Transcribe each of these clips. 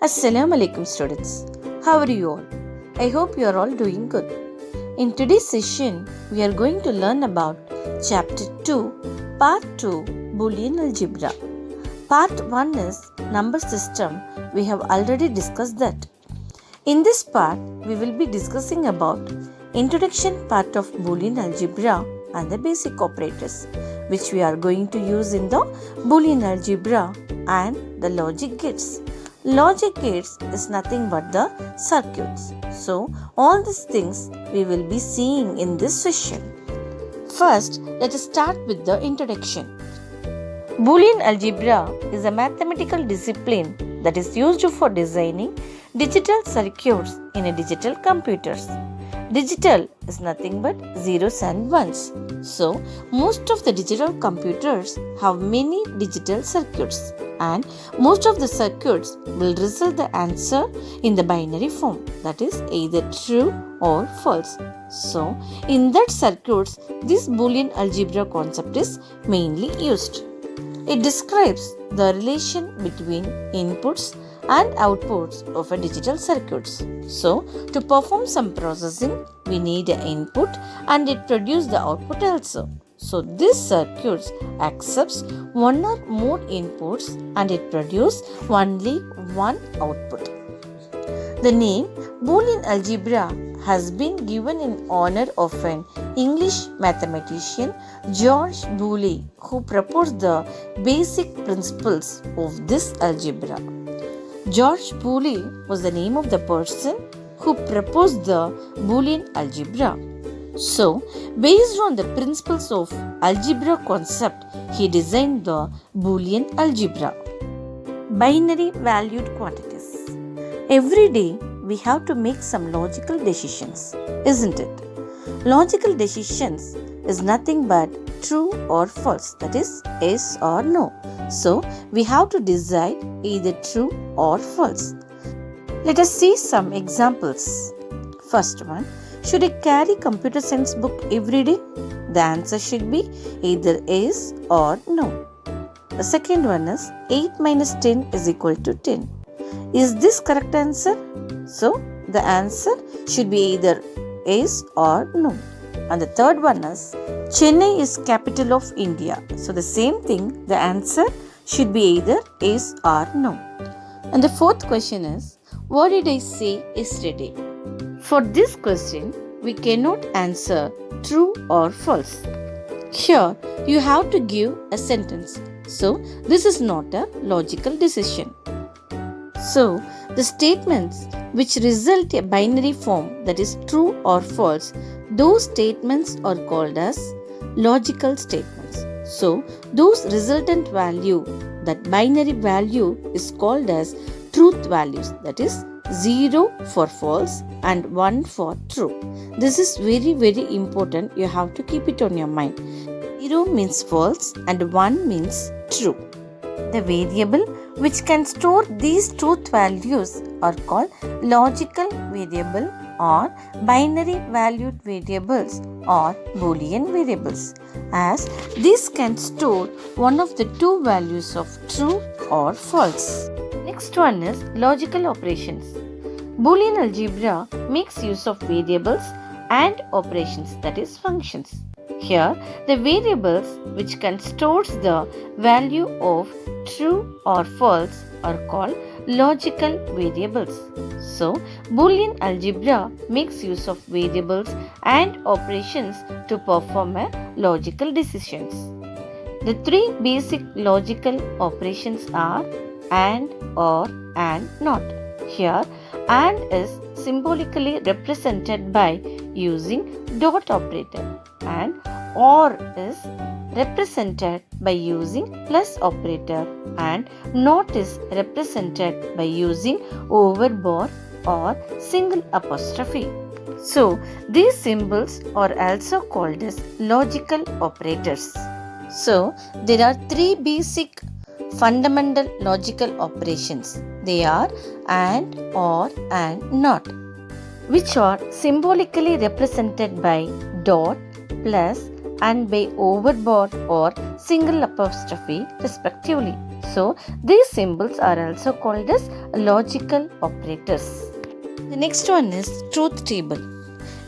Assalamu alaikum students. How are you all? I hope you are all doing good. In today's session, we are going to learn about Chapter-2, Part-2, Boolean Algebra. Part 1 is number system. We have already discussed that. In this part, we will be discussing about introduction part of Boolean Algebra and the basic operators, which we are going to use in the Boolean Algebra and the logic gates. Logic gates is nothing but the circuits. So, all these things we will be seeing in this session. First, let us start with the introduction. Boolean algebra is a mathematical discipline that is used for designing digital circuits in a digital computers. Digital is nothing but zeros and ones. So, most of the digital computers have many digital circuits, and most of the circuits will result the answer in the binary form, that is either true or false. So, in that circuits, this Boolean algebra concept is mainly used. It describes the relation between inputs and outputs of a digital circuits. So, to perform some processing, we need an input and it produces the output also. So, this circuit accepts one or more inputs and it produces only one output. The name Boolean algebra has been given in honor of an English mathematician, George Boole, who proposed the basic principles of this algebra. George Boole was the name of the person who proposed the Boolean algebra. So, based on the principles of algebra concept, he designed the Boolean algebra. Binary valued quantities. Every day, we have to make some logical decisions, isn't it? Logical decisions is nothing but true or false, that is yes or no. So, we have to decide either true or false. Let us see some examples. First one, should I carry computer science book every day? The answer should be either yes or no. The second one is 8 minus 10 is equal to 10. Is this correct answer? So, the answer should be either yes or no. And the third one is Chennai is capital of India. So, the same thing, the answer should be either yes or no. And the fourth question is, what did I say yesterday? For this question, we cannot answer true or false. Here, you have to give a sentence. So, this is not a logical decision. So, the statements which result a binary form, that is true or false, those statements are called as logical statements. So, those resultant value, that binary value is called as truth values, that is 0 for false and 1 for true. This is very, very important. You have to keep it on your mind. 0 means false and 1 means true. The variable which can store these truth values are called logical variable or binary valued variables or Boolean variables, as these can store one of the two values of true or false. Next one is logical operations. Boolean algebra makes use of variables and operations, that is functions. Here, the variables which can store the value of true or false are called logical variables. So, Boolean algebra makes use of variables and operations to perform a logical decisions. The three basic logical operations are and, or, and not. Here, and is symbolically represented by using dot operator, and or is represented by using plus operator, and not is represented by using overbar or single apostrophe. So, these symbols are also called as logical operators. So, there are three basic fundamental logical operations. They are and, or, and not, which are symbolically represented by dot, plus, and by overbar or single apostrophe respectively. So these symbols are also called as logical operators. The next one is truth table.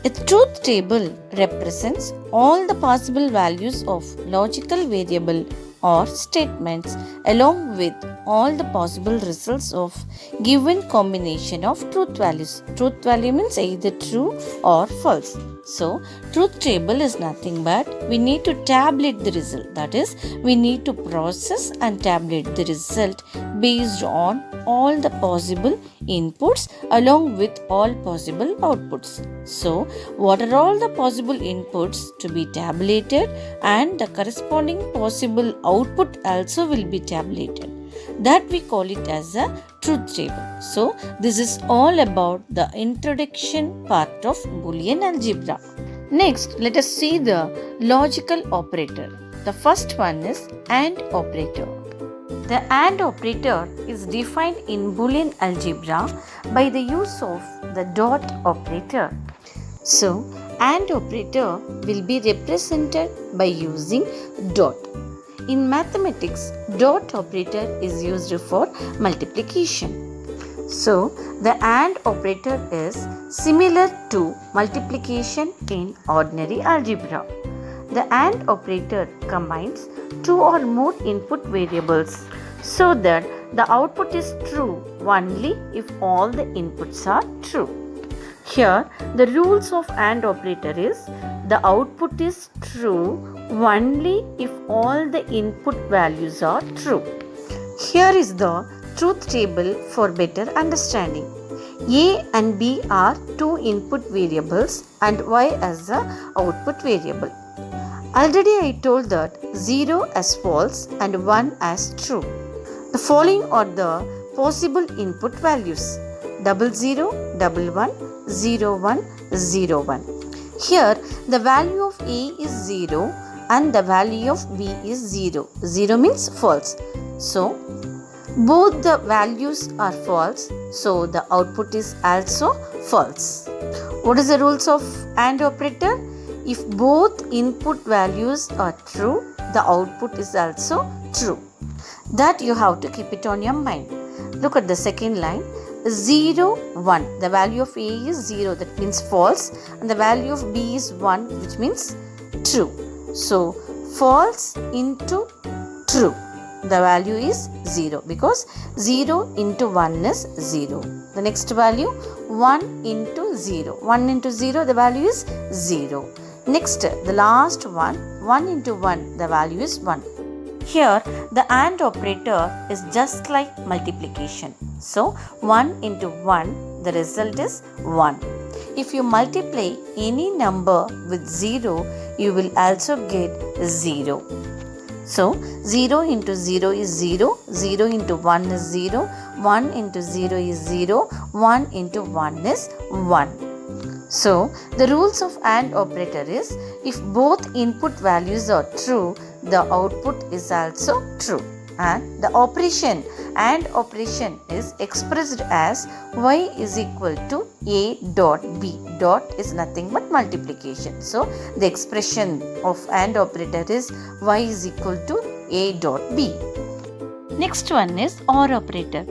A truth table represents all the possible values of logical variable or statements along with all the possible results of given combination of truth values. Truth value means either true or false. So, truth table is nothing but we need to tabulate the result. That is, we need to process and tabulate the result based on all the possible inputs along with all possible outputs. So, what are all the possible inputs to be tabulated and the corresponding possible output also will be tabulated. That we call it as a truth table. So, this is all about the introduction part of Boolean Algebra. Next, let us see the logical operator. The first one is AND operator. The AND operator is defined in Boolean Algebra by the use of the dot operator. So, AND operator will be represented by using dot. In mathematics, dot operator is used for multiplication. So, the AND operator is similar to multiplication in ordinary algebra. The AND operator combines two or more input variables so that the output is true only if all the inputs are true. Here, the rules of AND operator is the output is true only if all the input values are true. Here is the truth table for better understanding. A and B are two input variables and Y as the output variable. Already I told that 0 as false and 1 as true. The following are the possible input values: 00, 11, 01, 01. Here the value of A is 0 and the value of B is 0. 0 means false. So both the values are false, so the output is also false. What is the rules of AND operator? If both input values are true, the output is also true. That you have to keep it on your mind. Look at the second line. 0, 1. The value of A is 0, that means false, and the value of B is 1, which means true. So, false into true. The value is 0 because 0 into 1 is 0. The next value 1 into 0. 1 into 0, the value is 0. Next, the last one, 1 into 1, the value is 1. Here, the AND operator is just like multiplication. So, 1 into 1, the result is 1. If you multiply any number with 0, you will also get 0. So, 0 into 0 is 0, 0 into 1 is 0, 1 into 0 is 0, 1 into 1 is 1. So, the rules of AND operator is if both input values are true, the output is also true. And the operation AND operation is expressed as y is equal to a dot b. Dot is nothing but multiplication. So, the expression of AND operator is y is equal to a dot b. Next one is OR operator.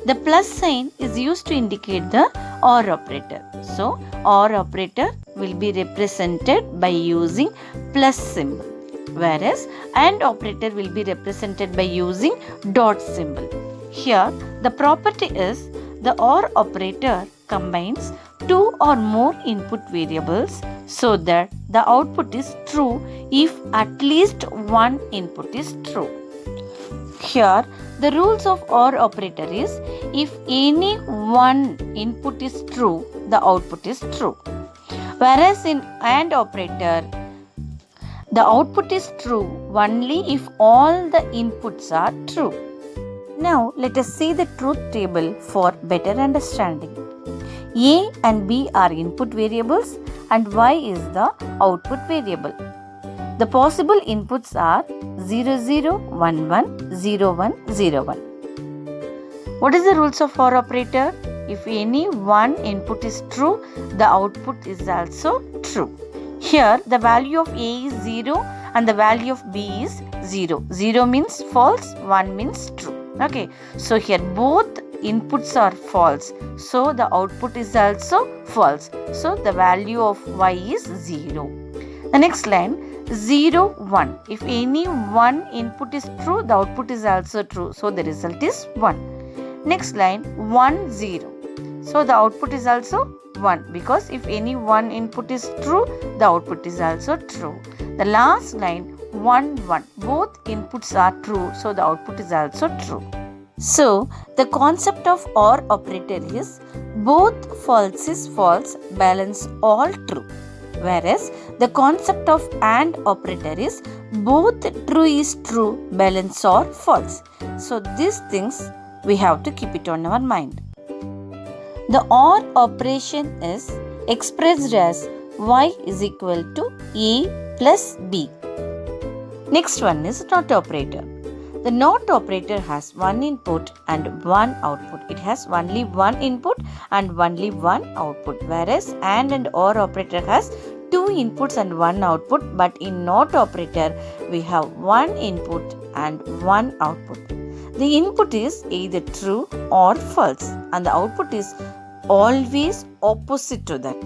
The plus sign is used to indicate the OR operator. So, OR operator will be represented by using plus symbol, whereas AND operator will be represented by using dot symbol. Here, the property is the OR operator combines two or more input variables so that the output is true if at least one input is true. Here, the rules of OR operator is if any one input is true, the output is true. Whereas in AND operator, the output is true only if all the inputs are true. Now, let us see the truth table for better understanding. A and B are input variables and Y is the output variable. The possible inputs are 00, 11, 01, 01. What is the rules of OR operator? If any one input is true, the output is also true. Here, the value of A is 0 and the value of B is 0. 0 means false, 1 means true. Okay, so here both inputs are false, so the output is also false. So the value of Y is 0. The next line, 0, 1. If any one input is true, the output is also true. So the result is 1. Next line, 1, 0. So the output is also 1, because if any one input is true, the output is also true. The last line, 1, 1. Both inputs are true, so the output is also true. So the concept of OR operator is both false is false, balance all true. Whereas the concept of AND operator is both true is true, balance or false. So these things we have to keep it on our mind. The OR operation is expressed as Y is equal to A plus B. Next one is NOT operator. The NOT operator has one input and one output. It has only one input and only one output. Whereas and OR operator has two inputs and one output. But in NOT operator, we have one input and one output. The input is either true or false, and the output is always opposite to that.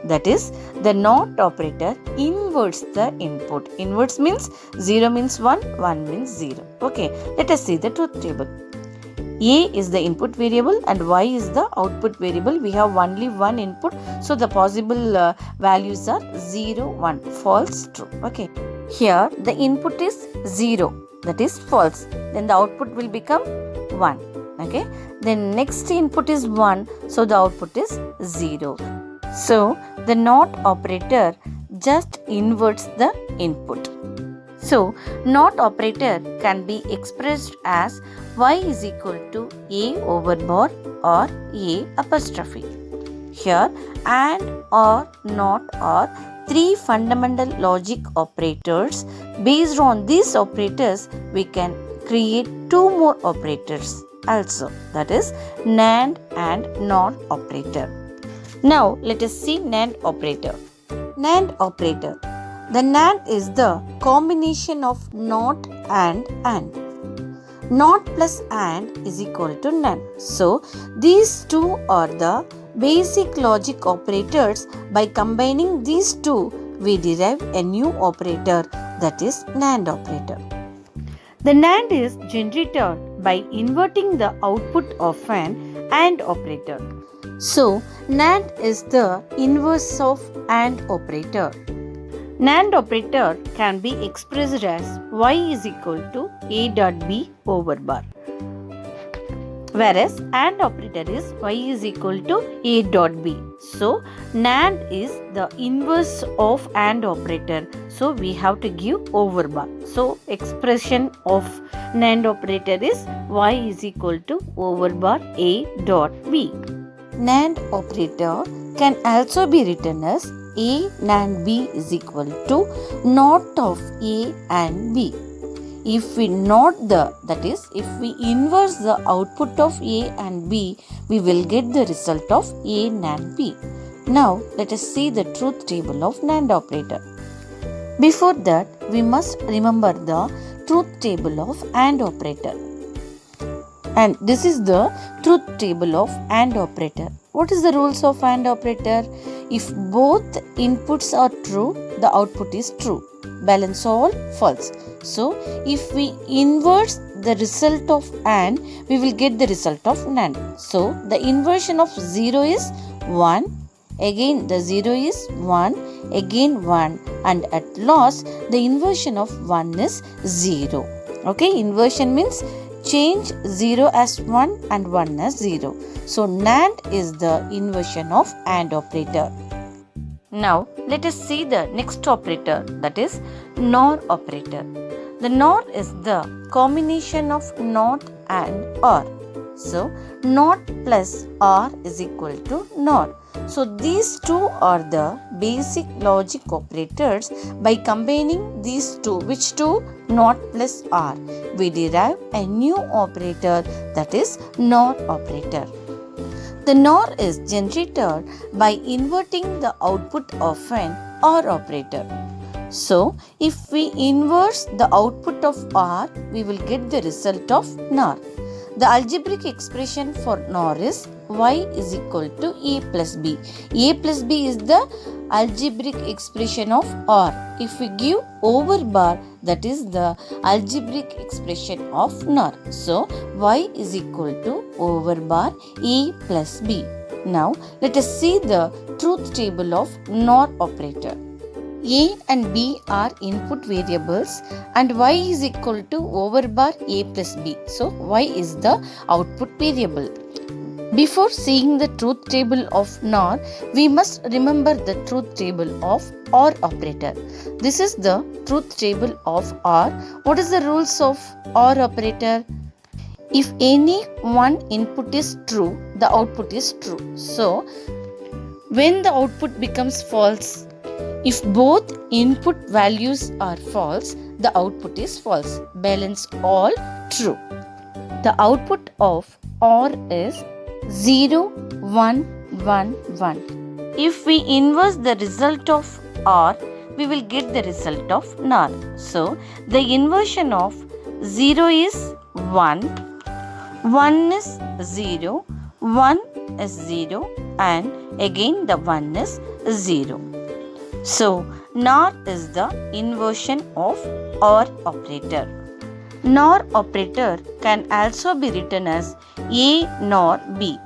That is, the NOT operator inverts the input. Inverts means 0 means 1, 1 means 0. Okay, let us see the truth table. A is the input variable and Y is the output variable. We have only one input, so the possible values are 0, 1, false, true. Okay, here the input is 0, that is false. Then the output will become 1. Okay, then next input is 1, so the output is 0. So the NOT operator just inverts the input. So NOT operator can be expressed as Y is equal to A over bar or A apostrophe. Here AND or NOT are three fundamental logic operators. Based on these operators, we can create two more operators also, that is NAND and NOT operator. Now let us see NAND operator. NAND operator. The NAND is the combination of NOT and AND. NOT plus AND is equal to NAND. So these two are the basic logic operators. By combining these two, we derive a new operator, that is NAND operator. The NAND is generated by inverting the output of an AND operator. So NAND is the inverse of AND operator. NAND operator can be expressed as Y is equal to A dot B over bar. Whereas AND operator is Y is equal to A dot B. So NAND is the inverse of AND operator. So we have to give over bar. So expression of NAND operator is Y is equal to over bar A dot B. NAND operator can also be written as A NAND B is equal to NOT of A and B. If we NOT that is, if we inverse the output of A and B, we will get the result of A NAND B. Now let us see the truth table of NAND operator. Before that, we must remember the truth table of AND operator. And this is the truth table of AND operator. What is the rules of AND operator? If both inputs are true, the output is true. Balance all false. So if we inverse the result of AND, we will get the result of NAND. So the inversion of 0 is 1. Again the 0 is 1. Again 1. And at last the inversion of 1 is 0. Okay, inversion means change 0 as 1 and 1 as 0. So NAND is the inversion of AND operator. Now let us see the next operator, that is NOR operator. The NOR is the combination of NOT and OR. So NOT plus OR is equal to NOR. So these two are the basic logic operators. By combining these two, which two? NOT plus OR, we derive a new operator, that is NOR operator. The NOR is generated by inverting the output of an OR operator. So, if we inverse the output of OR, we will get the result of NOR. The algebraic expression for NOR is y is equal to a plus b. A plus b is the algebraic expression of OR. If we give over bar, that is the algebraic expression of NOR. So, y is equal to over bar a plus b. Now, let us see the truth table of NOR operator. A and B are input variables and y is equal to over bar a plus b. So, y is the output variable. Before seeing the truth table of NOR, we must remember the truth table of OR operator. This is the truth table of OR. What is the rules of OR operator? If any one input is true, the output is true. So, when the output becomes false, if both input values are false, the output is false. Balance all true. The output of OR is 0, 1, 1, 1. If we inverse the result of OR, we will get the result of NOR. So, the inversion of 0 is 1, 1 is 0, 1 is 0 and again the 1 is 0. So, NOR is the inversion of OR operator. NOR operator can also be written as A NOR B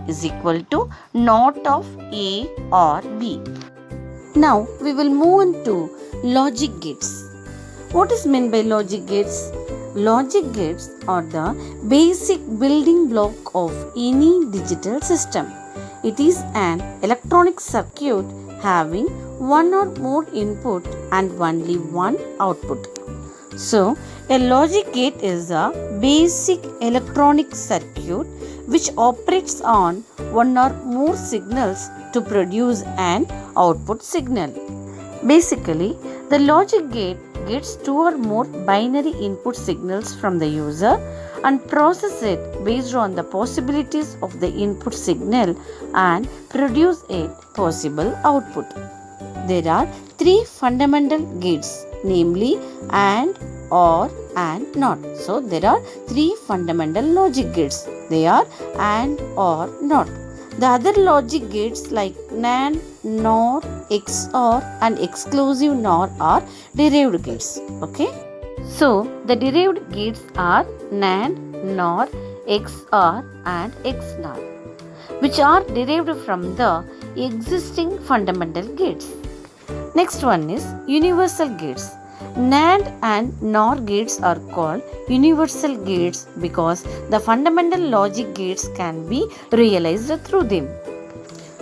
is equal to not of A or B. Now, we will move on to logic gates. What is meant by logic gates? Logic gates are the basic building block of any digital system. It is an electronic circuit having one or more input and only one output. So, a logic gate is a basic electronic circuit which operates on one or more signals to produce an output signal. Basically, the logic gate gets two or more binary input signals from the user and process it based on the possibilities of the input signal and produce a possible output. There are three fundamental gates, namely AND, OR and NOT. So, there are three fundamental logic gates. They are AND, OR, NOT. The other logic gates like NAND, NOR, XOR and exclusive NOR are derived gates. Okay. So, the derived gates are NAND, NOR, XOR and XNOR, which are derived from the existing fundamental gates. Next one is universal gates. NAND and NOR gates are called universal gates because the fundamental logic gates can be realized through them.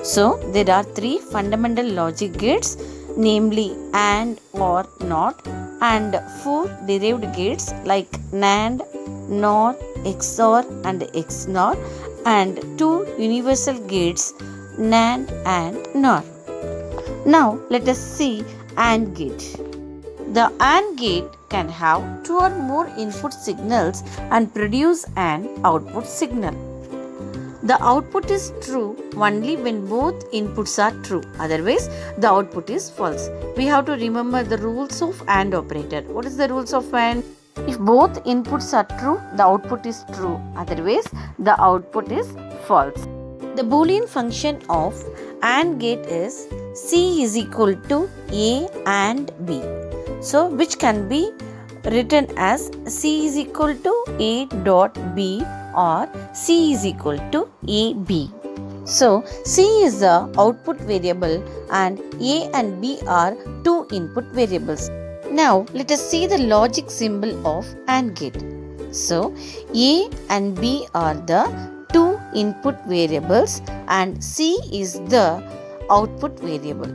So, there are three fundamental logic gates, namely AND, OR, NOT, and four derived gates like NAND, NOR, XOR and XNOR, and two universal gates NAND and NOR. Now, let us see AND gate. The AND gate can have two or more input signals and produce an output signal. The output is true only when both inputs are true. Otherwise, the output is false. We have to remember the rules of AND operator. What is the rules of AND? If both inputs are true, the output is true. Otherwise, the output is false. The Boolean function of AND gate is C is equal to A and B. So, which can be written as C is equal to A dot B or C is equal to AB. So, C is the output variable and A and B are two input variables. Now, let us see the logic symbol of AND gate. So, A and B are the two input variables and C is the output variable.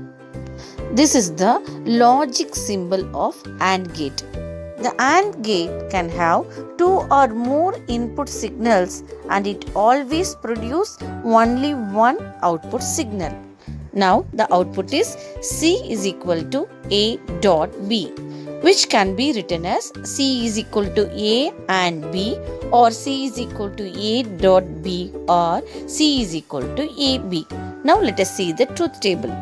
This is the logic symbol of AND gate. The AND gate can have two or more input signals and it always produces only one output signal. Now the output is C is equal to A dot B, which can be written as C is equal to A and B or C is equal to A dot B or C is equal to AB. Now let us see the truth table.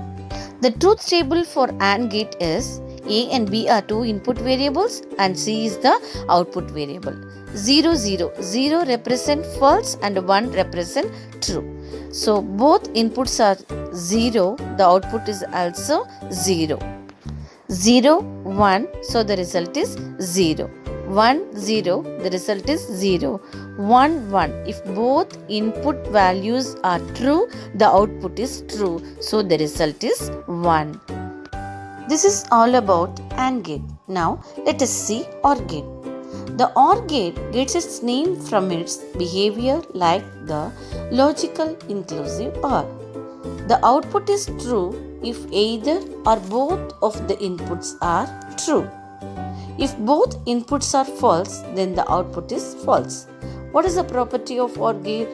The truth table for AND gate is A and B are two input variables and C is the output variable. 0, 0. 0 represent false and 1 represent true. So both inputs are 0, the output is also 0. 0, 1, so the result is 0. 1, 0, the result is 0. 1, 1, if both input values are true, the output is true, so the result is 1. This is all about AND gate. Now let us see OR gate. The OR gate gets its name from its behavior like the logical inclusive OR. The output is true if either or both of the inputs are true. If both inputs are false, then the output is false. What is the property of OR gate?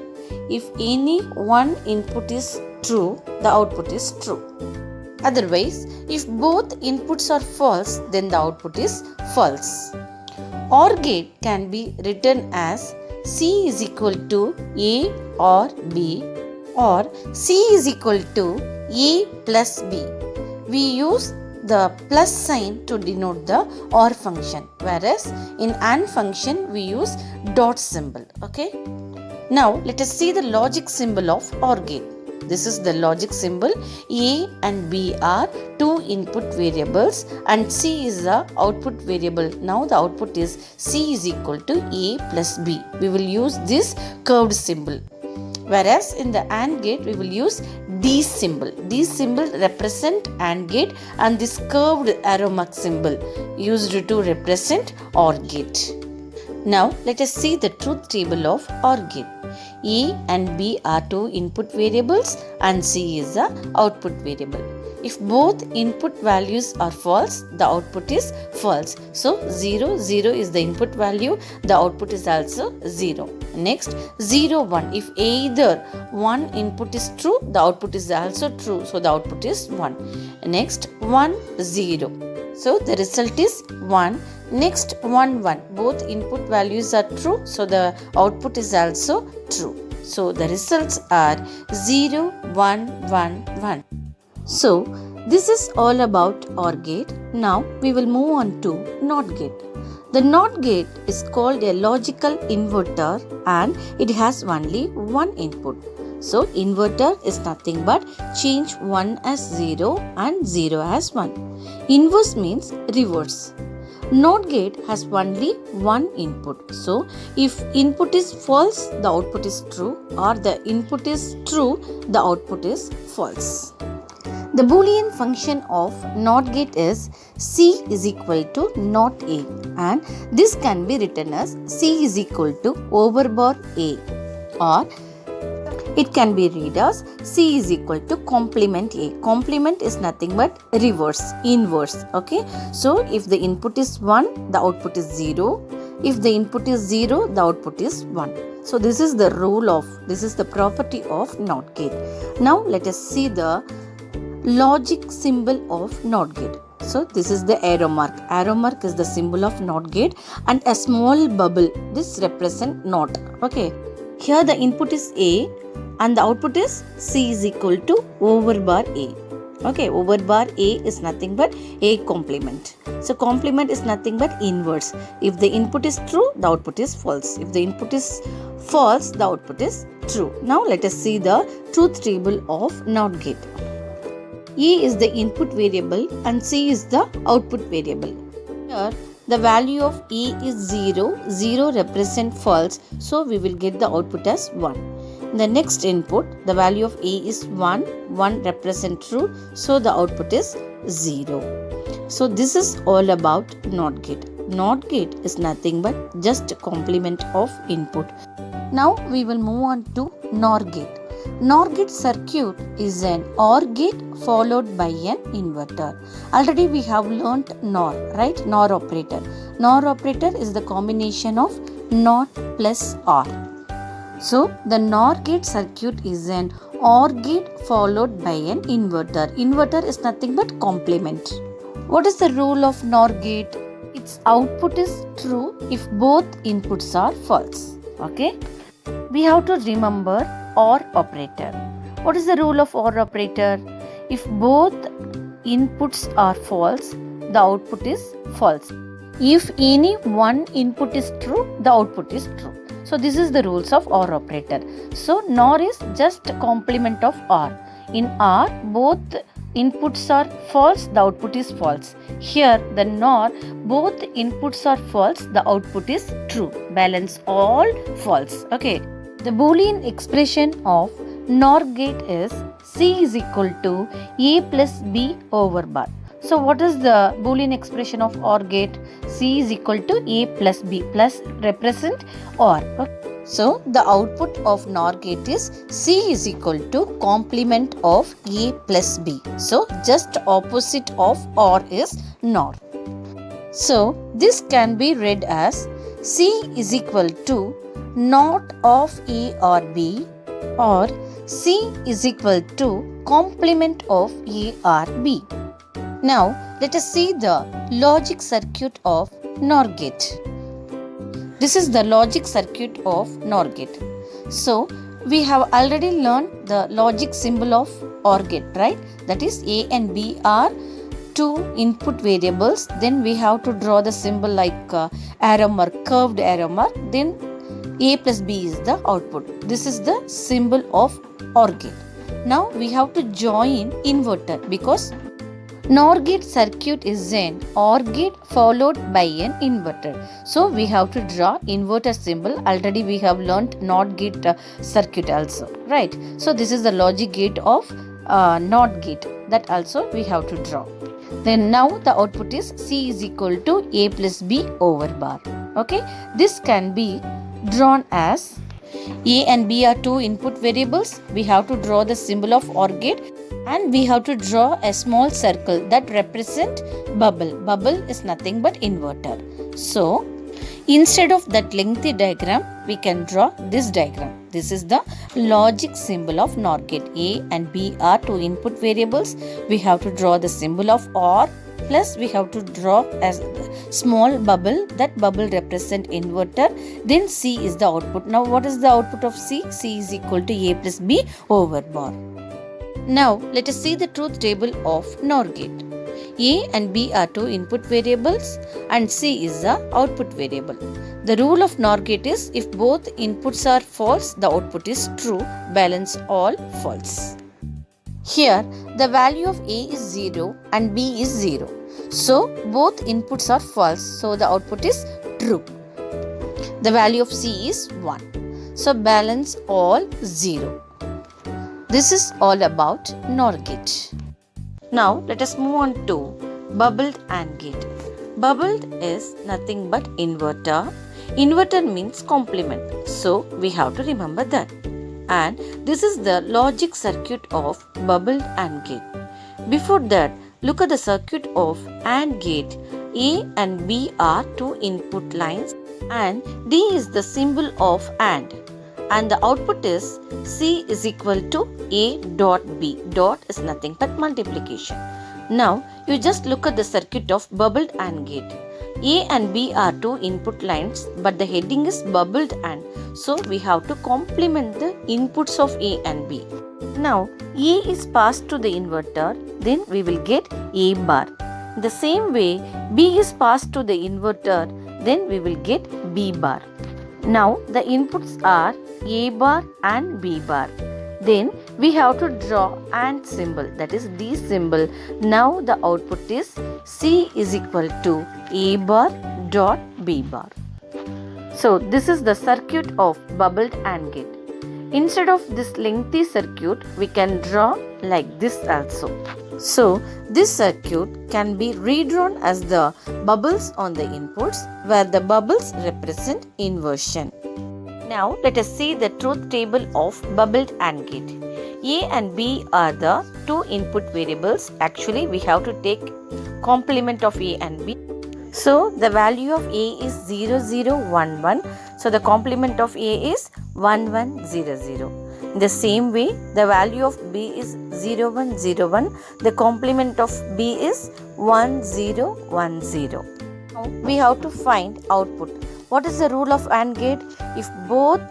If any one input is true, the output is true. Otherwise, if both inputs are false, then the output is false. OR gate can be written as C is equal to A or B, or C is equal to A plus B. We use the plus sign to denote the OR function, whereas in AND function we use dot symbol. Okay. Now let us see the logic symbol of OR gate. This is the logic symbol. A and B are two input variables and C is the output variable. Now the output is C is equal to A plus B. We will use this curved symbol. Whereas in the AND gate we will use D symbol. D symbol represent AND gate and this curved arrow mark symbol used to represent OR gate. Now let us see the truth table of OR gate. A and B are two input variables and C is the output variable. If both input values are false, the output is false. So 0, 0 is the input value, the output is also 0. Next 0, 1. If either one input is true, the output is also true. So the output is 1. Next 1, 0. So the result is 1. Next 1, 1. Both input values are true. So the output is also true. So the results are 0, 1, 1, 1. So this is all about OR gate. Now we will move on to NOT gate. The NOT gate is called a logical inverter and it has only one input. So inverter is nothing but change 1 as 0 and 0 as 1. Inverse means reverse. NOT gate has only one input. So if input is false, the output is true, or the input is true, the output is false. The Boolean function of NOT gate is C is equal to not A, and this can be written as C is equal to overbar A, or it can be read as C is equal to complement A. Complement is nothing but reverse, inverse. Okay. So if the input is 1, the output is 0. If the input is 0, the output is 1. So this is the the property of NOT gate. Now let us see the logic symbol of NOT gate. So this is the arrow mark. Arrow mark is the symbol of NOT gate and a small bubble. This represents NOT. Okay. Here the input is A and the output is C is equal to overbar A. Okay, overbar A is nothing but A complement. So complement is nothing but inverse. If the input is true, the output is false. If the input is false, the output is true. Now let us see the truth table of NOT gate. A is the input variable and C is the output variable. Here the value of A is 0. 0 represents false. So we will get the output as 1. The next input, the value of A is 1. 1 represents true. So the output is 0. So this is all about NOT gate. NOT gate is nothing but just a complement of input. Now we will move on to NOR gate. NOR gate circuit is an OR gate followed by an inverter. Already we have learnt NOR, right? NOR operator. NOR operator is the combination of NOT plus OR. So the NOR gate circuit is an OR gate followed by an inverter. Inverter is nothing but complement. What is the rule of NOR gate? Its output is true if both inputs are false. Okay? We have to remember OR operator. What is the rule of OR operator? If both inputs are false, the output is false. If any one input is true, the output is true. So this is the rules of OR operator. So NOR is just complement of OR. In OR, both inputs are false, the output is false. Here the NOR, both inputs are false, the output is true. Balance all false. Okay. The Boolean expression of NOR gate is C is equal to A plus B over bar. So what is the Boolean expression of OR gate? C is equal to A plus B, plus represent OR. Okay. So the output of NOR gate is C is equal to complement of A plus B. So just opposite of OR is NOR. So this can be read as C is equal to not of A or B, or C is equal to complement of A or B. Now let us see the logic circuit of NOR gate. This is the logic circuit of NOR gate. So we have already learned the logic symbol of OR gate, right? That is A and B are two input variables. Then we have to draw the symbol like arrow mark, curved arrow mark. Then A plus B is the output. This is the symbol of OR gate. Now we have to join inverter because NOR gate circuit is an OR gate followed by an inverter. So we have to draw inverter symbol. Already we have learnt NOT gate circuit also, right? So this is the logic gate of NOT gate. That also we have to draw. Then now the output is C is equal to A plus B over bar. Okay, this can be drawn as A and B are two input variables. We have to draw the symbol of OR gate. And we have to draw a small circle that represent bubble. Bubble is nothing but inverter. So, instead of that lengthy diagram, we can draw this diagram. This is the logic symbol of NOR gate. A and B are two input variables. We have to draw the symbol of OR, plus we have to draw a small bubble. That bubble represent inverter. Then C is the output. Now, what is the output of C? C is equal to A plus B over bar. Now, let us see the truth table of NOR gate. A and B are two input variables and C is the output variable. The rule of NOR gate is if both inputs are false, the output is true. Balance all false. Here, the value of A is 0 and B is 0. So, both inputs are false. So, the output is true. The value of C is 1. So, balance all 0. This is all about NOR gate. Now let us move on to bubbled AND gate. Bubbled is nothing but inverter. Inverter means complement. So we have to remember that. And this is the logic circuit of bubbled AND gate. Before that, look at the circuit of AND gate. A and B are two input lines and D is the symbol of AND. And the output is C is equal to A dot B. Dot is nothing but multiplication. Now, you just look at the circuit of bubbled AND gate. A and B are two input lines, but the heading is bubbled AND. So, we have to complement the inputs of A and B. Now, A is passed to the inverter, then we will get A bar. The same way, B is passed to the inverter, then we will get B bar. Now, the inputs are A bar and B bar. Then we have to draw AND symbol, that is D symbol. Now the output is C is equal to A bar dot B bar. So this is the circuit of bubbled AND gate. Instead of this lengthy circuit, we can draw like this also. So this circuit can be redrawn as the bubbles on the inputs, where the bubbles represent inversion. Now let us see the truth table of bubbled AND gate. A and B are the two input variables. Actually, we have to take complement of A and B. So the value of A is 0, 0, 1, 1. So the complement of A is 1, 1, 0, 0. In the same way, the value of B is 0, 1, 0, 1. The complement of B is 1, 0, 1, 0. Now we have to find output. What is the rule of AND gate? If both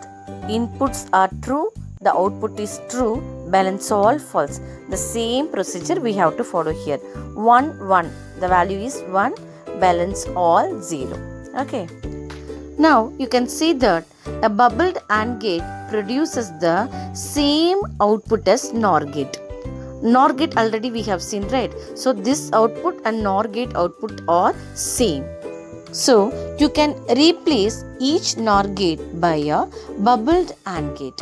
inputs are true, the output is true. balance all false. The same procedure we have to follow here. 1, 1. The value is 1, balance all 0. Okay. Now you can see that a bubbled AND gate produces the same output as NOR gate. NOR gate already we have seen, right? So this output and NOR gate output are same. So you can replace each NOR gate by a bubbled AND gate.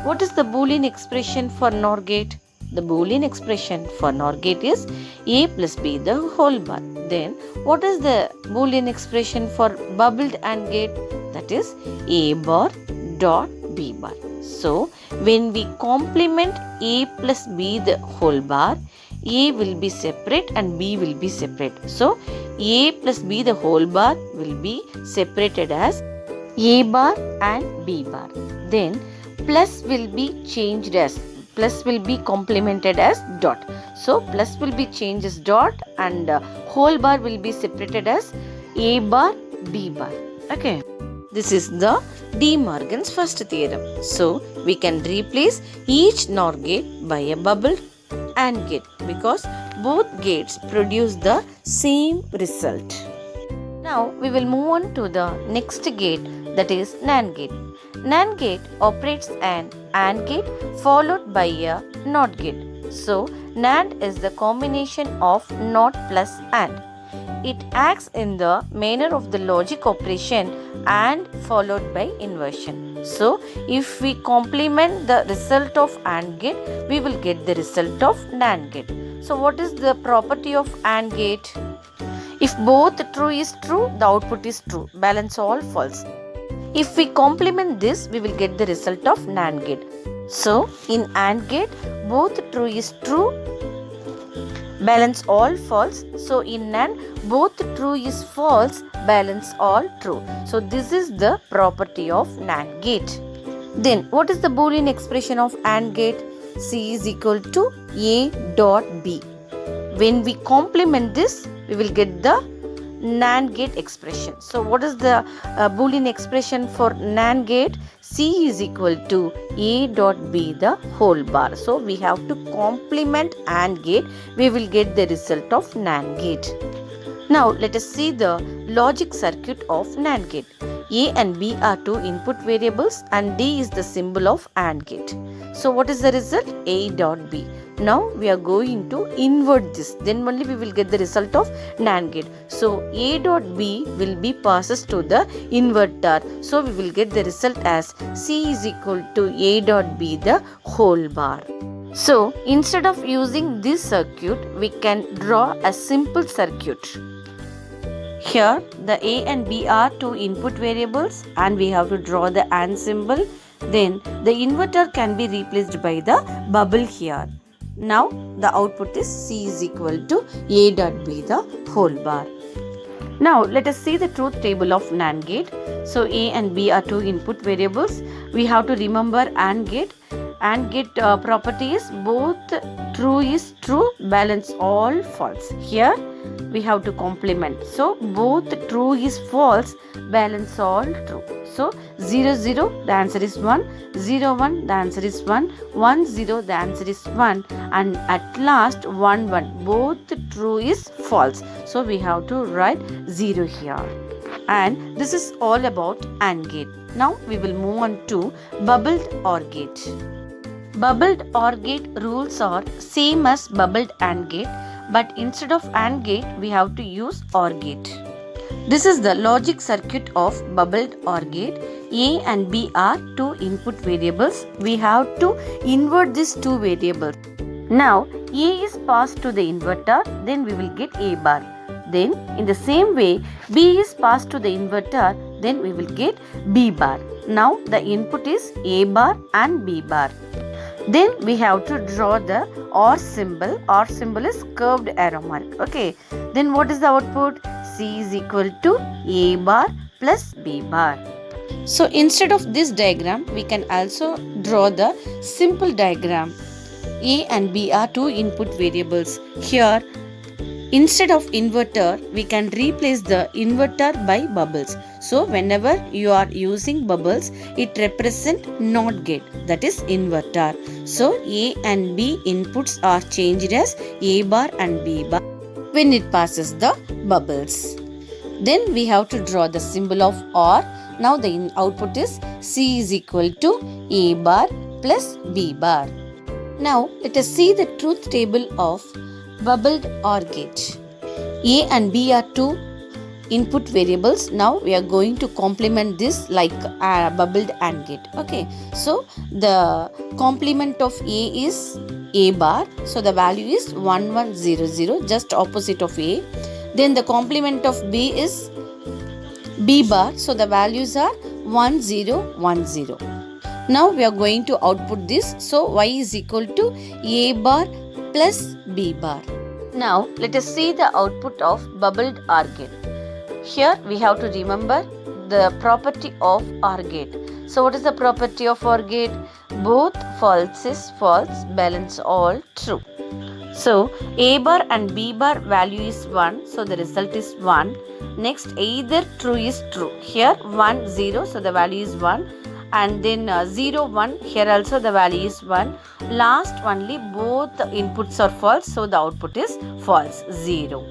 What is the Boolean expression for NOR gate? The Boolean expression for NOR gate is a plus b the whole bar. Then what is the Boolean expression for bubbled AND gate? That is a bar dot b bar. So when we complement a plus b the whole bar, a will be separate and b will be separate. So a plus b the whole bar will be separated as a bar and b bar. Then plus will be changed as, plus will be complemented as dot. So plus will be changed as dot and whole bar will be separated as a bar, b bar. Okay. This is the De Morgan's first theorem. So we can replace each NOR gate by a bubbled AND gate because both gates produce the same result. Now we will move on to the next gate, that is NAND gate. NAND gate operates an AND gate followed by a NOT gate. So NAND is the combination of NOT plus AND. It acts in the manner of the logic operation AND followed by inversion. So if we complement the result of AND gate, we will get the result of NAND gate. So what is the property of AND gate? If both true is true, the output is true. Balance all false. If we complement this, we will get the result of NAND gate. So in AND gate, both true is true, balance all false. So in NAND, both true is false, balance all true. So this is the property of NAND gate. Then what is the Boolean expression of AND gate? C is equal to A dot B. When we complement this, we will get the NAND gate expression. So what is the Boolean expression for NAND gate? C is equal to A dot B the whole bar. So we have to complement AND gate. We will get the result of NAND gate. Now let us see the logic circuit of NAND gate. A and B are two input variables and D is the symbol of AND gate. So what is the result? A dot B. Now we are going to invert this. Then only we will get the result of NAND gate. So A dot B will be passes to the inverter. So we will get the result as C is equal to A dot B the whole bar. So instead of using this circuit, we can draw a simple circuit. Here the A and B are two input variables and we have to draw the AND symbol. Then the inverter can be replaced by the bubble here. Now the output is C is equal to A dot B the whole bar. Now let us see the truth table of NAND gate. So A and B are two input variables. We have to remember AND gate. AND gate property is both true is true, balance all false. Here we have to complement. So both true is false, balance all true. So 0 0 the answer is 1, 0 1 the answer is 1, 1 0 the answer is 1 and at last 1 1 both true is false. So we have to write 0 here. And this is all about AND gate. Now we will move on to bubbled OR gate. Bubbled OR gate rules are same as bubbled AND gate, but instead of AND gate we have to use OR gate. This is the logic circuit of bubbled OR gate. A and B are two input variables. We have to invert these two variables. Now A is passed to the inverter, then we will get A bar. Then in the same way B is passed to the inverter, then we will get B bar. Now the input is A bar and B bar. Then we have to draw the OR symbol. OR symbol is curved arrow mark. Okay. Then what is the output? C is equal to A bar plus B bar. So instead of this diagram, we can also draw the simple diagram. A and B are two input variables. Here Instead of inverter, we can replace the inverter by bubbles. So whenever you are using bubbles, it represents NOT gate, that is inverter. So A and B inputs are changed as A bar and B bar when it passes the bubbles. Then we have to draw the symbol of OR. Now the output is C is equal to A bar plus B bar. Now let us see the truth table of bubbled OR gate. A and B are two input variables. Now we are going to complement this like bubbled AND gate. Okay, so the complement of A is A bar, so the value is 1100, just opposite of A. Then the complement of B is B bar, so the values are 1010. Now we are going to output this, so Y is equal to A bar plus B bar. Now let us see the output of bubbled OR gate. Here we have to remember the property of OR gate. So what is the property of OR gate? Both false is false, balance all true. So A bar and B bar value is 1, so the result is 1. Next, either true is true. Here 1 0, so the value is 1. And then 0 1, here also the value is 1. Last only both the inputs are false, so the output is false, 0.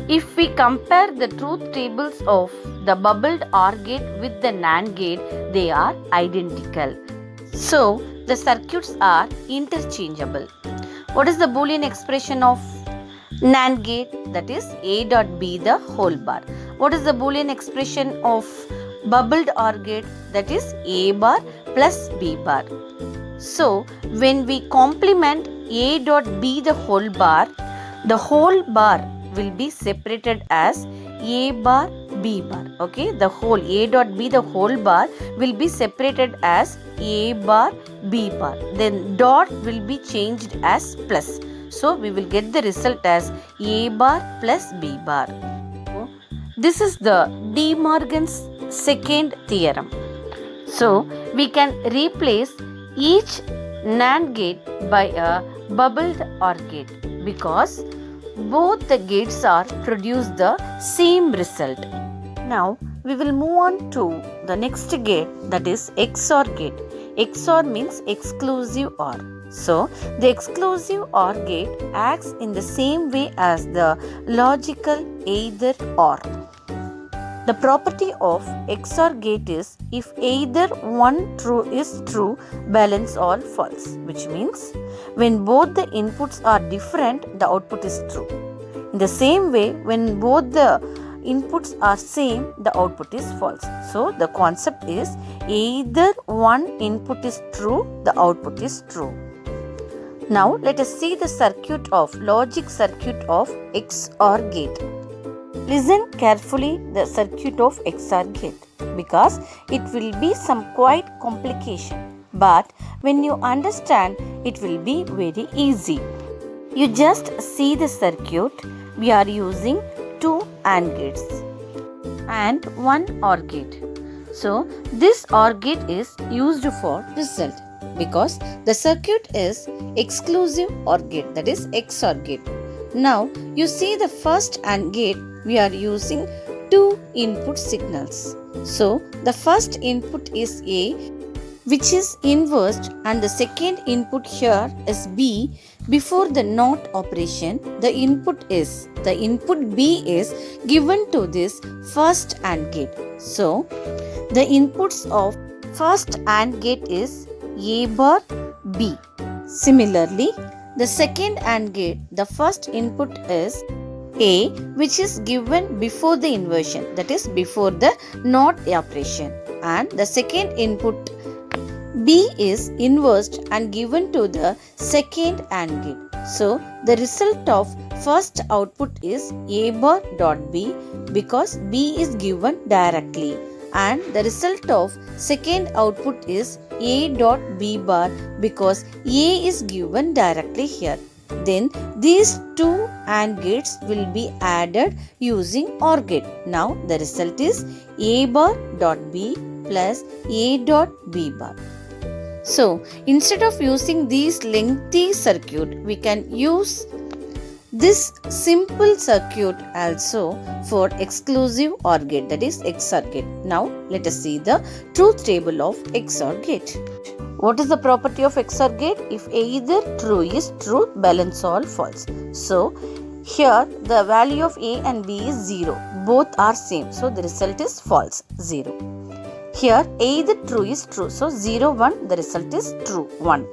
If we compare the truth tables of the bubbled OR gate with the NAND gate, they are identical. So the circuits are interchangeable. What is the Boolean expression of NAND gate? That is A dot B the whole bar. What is the Boolean expression of bubbled OR gate? That is A bar plus B bar. So when we complement A dot B the whole bar will be separated as A bar B bar. Okay, the whole A dot B the whole bar will be separated as A bar B bar. Then dot will be changed as plus. So we will get the result as A bar plus B bar. This is the De Morgan's second theorem. So we can replace each NAND gate by a bubbled OR gate because both the gates are produce the same result. Now we will move on to the next gate, that is XOR gate. XOR means exclusive OR. So the exclusive OR gate acts in the same way as the logical either OR. The property of XOR gate is if either one true is true, balance all false, which means when both the inputs are different, the output is true. In the same way, when both the inputs are same, the output is false. So the concept is either one input is true, the output is true. Now let us see the logic circuit of XOR gate. Listen carefully the circuit of XOR gate because it will be some quite complication, but when you understand it will be very easy. You just see the circuit. We are using two AND gates and one OR gate. So this OR gate is used for result because the circuit is exclusive OR gate, that is XOR gate. Now you see the first AND gate, we are using two input signals. So the first input is A, which is inversed, and the second input here is B. Before the NOT operation, the input B is given to this first AND gate. So the inputs of first AND gate is A bar B. Similarly, the second AND gate, the first input is A, which is given before the inversion, that is before the NOT operation, and the second input B is inversed and given to the second AND gate. So the result of first output is A bar dot B because B is given directly, and the result of second output is A dot B bar because A is given directly here. Then these two AND gates will be added using OR gate. Now the result is A bar dot B plus A dot B bar. So instead of using these lengthy circuit, we can use This simple circuit also for exclusive OR gate, that is XOR gate. Now let us see the truth table of XOR gate. What is the property of XOR gate? If either true is true, balance all false. So here the value of A and B is 0. Both are same. So the result is false, 0. Here either true is true. So 0, 1, the result is true, 1.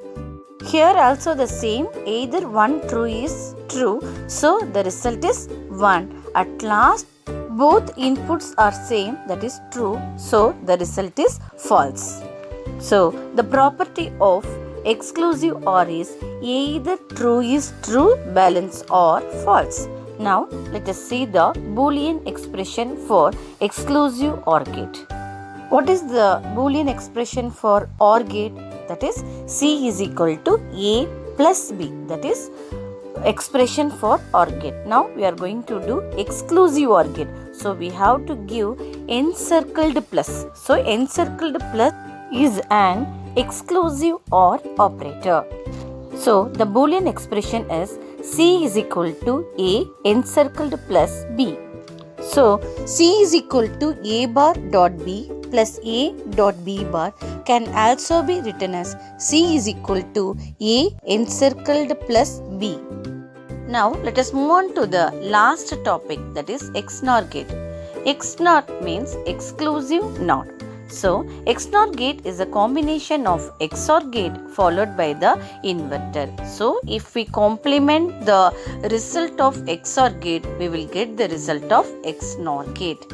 Here also the same, either one true is true, so the result is 1. At last both inputs are same, that is true, so the result is false. So the property of exclusive OR is either true is true, balance or false. Now let us see the Boolean expression for exclusive OR gate. What is the Boolean expression for OR gate? That is C is equal to A plus B. That is expression for OR gate. Now we are going to do exclusive OR gate. So we have to give encircled plus. So encircled plus is an exclusive OR operator. So the Boolean expression is C is equal to A encircled plus B. So C is equal to A bar dot B plus A dot B bar can also be written as C is equal to A encircled plus B. Now let us move on to the last topic, that is XNOR gate. XNOR means exclusive NOR. So XNOR gate is a combination of XOR gate followed by the inverter. So if we complement the result of XOR gate, we will get the result of XNOR gate.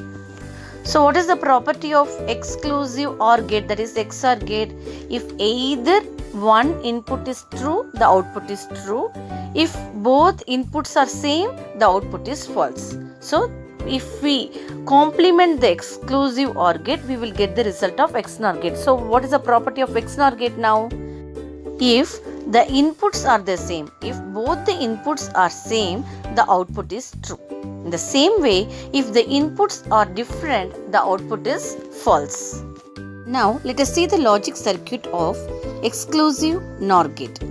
So what is the property of exclusive OR gate, that is XOR gate? If either one input is true, the output is true. If both inputs are same, the output is false. So if we complement the exclusive OR gate, we will get the result of XNOR gate. So what is the property of XNOR gate now? If the inputs are the same, if both the inputs are same, the output is true. In the same way, if the inputs are different, the output is false. Now let us see the logic circuit of exclusive NOR gate.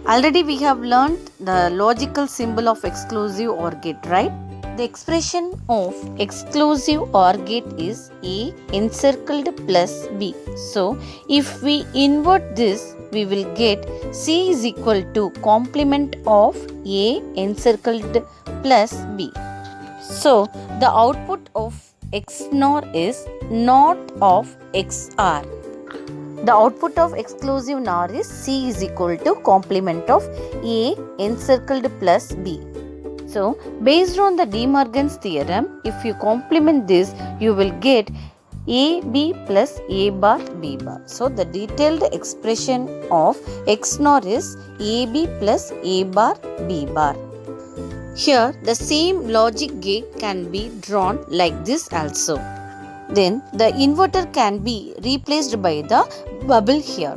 Already we have learnt the logical symbol of exclusive OR gate, right? The expression of exclusive OR gate is A encircled plus B. So if we invert this, we will get C is equal to complement of A encircled plus B. So the output of XNOR is not of XR. The output of exclusive NOR is C is equal to complement of A encircled plus B. So based on the De Morgan's theorem, if you complement this, you will get AB plus A bar B bar. So the detailed expression of XNOR is AB plus A bar B bar. Here the same logic gate can be drawn like this also. Then the inverter can be replaced by the bubble here.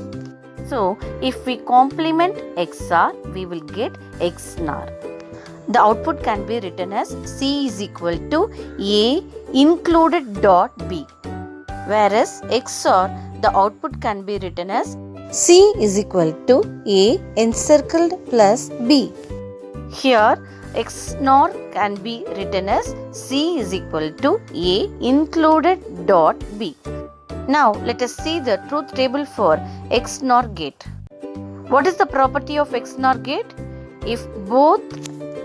So if we complement XR, we will get XNOR. The output can be written as C is equal to A included dot B. Whereas XOR, the output can be written as C is equal to A encircled plus B. Here XNOR can be written as C is equal to A included dot B. Now let us see the truth table for XNOR gate. What is the property of XNOR gate? If both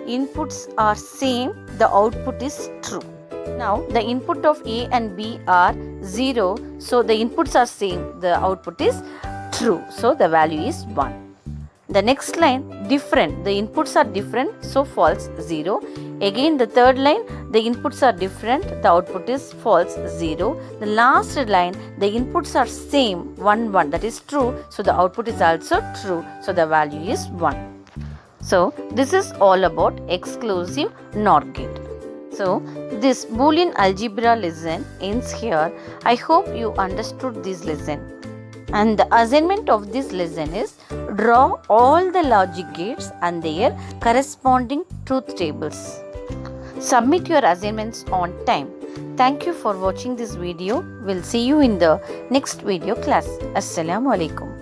inputs are same, the output is true. Now the input of A and B are 0, so the inputs are same, the output is true, so the value is 1. The next line, different, the inputs are different, so false, 0. Again the third line, the inputs are different, the output is false, 0. The last line, the inputs are same, 1, 1, that is true, so the output is also true, so the value is 1. So this is all about exclusive NOR gate. So this Boolean algebra lesson ends here. I hope you understood this lesson. And the assignment of this lesson is draw all the logic gates and their corresponding truth tables. Submit your assignments on time. Thank you for watching this video. We'll see you in the next video class. Assalamu alaikum.